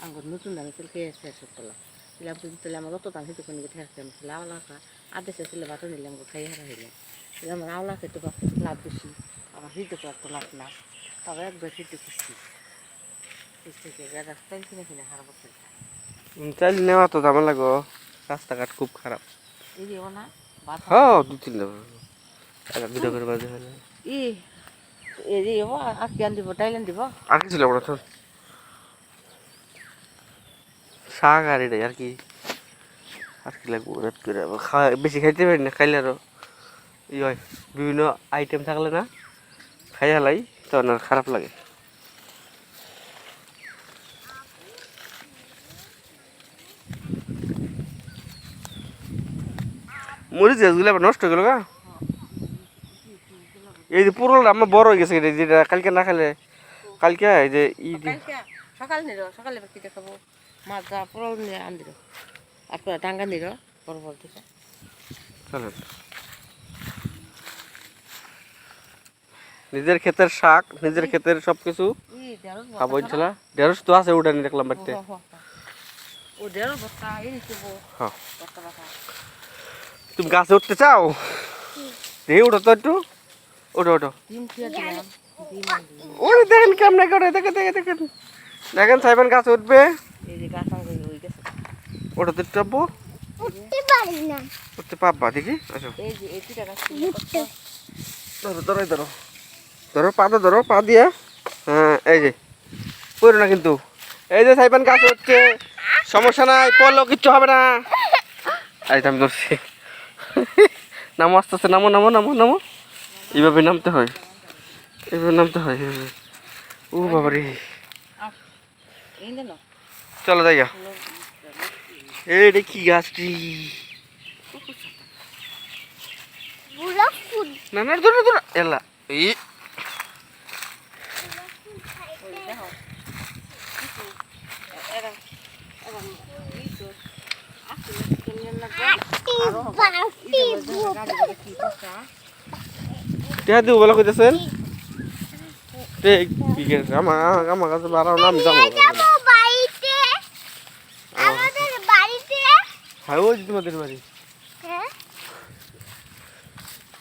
আঙ্গুর নতুন ধান ছিল খেয়ে শেষ করলাম দিলাম কিন্তু তাহলে আমার অত দাম সেটুকু নিয়ে ঠেকতাম আওলা খা আদেশ ছিল ভাত নিলাম খাই হারা হইলাম আমার আওলা খেতে পারতে লাভ বেশি আমার হিতে পারতো লাভ না তবে একবার হিতে খুশি থেকে রাস্তায় কিনে কিনে হারা বছর চাইলে নেওয়া তো দাম লাগো রাস্তাঘাট খুব খারাপ এই দেবো না হ্যাঁ 2-3 দেবো ভিডিও করে বাজে হলে ই এই দেবো আর কি আন দিব টাইলেন দিব আর কি ছিল ওটা তো শাক আর এটাই আর কি লাগবো বেশি খাইতে পারি না খাইলে আরো ই হয় বিভিন্ন আইটেম থাকলে না খাই হালাই তখন আর খারাপ লাগে মরিচ গাছগুলো আবার নষ্ট হয়ে গেল গা এই যে পুরোটা আমার বড় হয়ে গেছে যেটা কালকে না খেলে কালকে এই যে সকালে নিল সকালে কি দেখাবো মাছ যা পুরো নিয়ে আন দিল আর টাঙ্গা নিল বড় বড় দিকে চলেন নিজের ক্ষেতের শাক নিজের ক্ষেতের সবকিছু খাবো ইনশাল্লাহ 150 তো আছে উঠানি দেখলাম বাড়িতে ও 150 বস্তা এই নিব হ্যাঁ বস্তা বাটা তুমি গাছে উঠতে চাও দেখে উঠো তো একটু ওঠো ওঠো ডিম খেয়ে দিলাম ওরে দেখেন কেমনে করে দেখেন দেখেন সাইবেন গাছে উঠবে এই যে গাছ আঙ্গুর হয়ে গেছে ওটা তো চাপবো উঠতে পারি না উঠতে পারবা দেখি আসো এই যে এই দুটা গাছ ধরো ধরো পা দিয়ে হ্যাঁ এই যে পড়ো না কিন্তু এই যে সাইবেন গাছে উঠছে সমস্যা নাই পড়লেও কিচ্ছু হবে না এই আমি ধরছি নামো আস্তে আস্তে নামো এইভাবে নামতে হয় ও বাবারে চলো জায়গা এইটা কি গাছটি না না ধরো এলা এই দিব বলে কইতেছেন আমার কাছে বাড়াও না আমি যাবো বাড়িতে আমাদের বাড়িতে হ্যাঁ ওই তোমাদের বাড়ি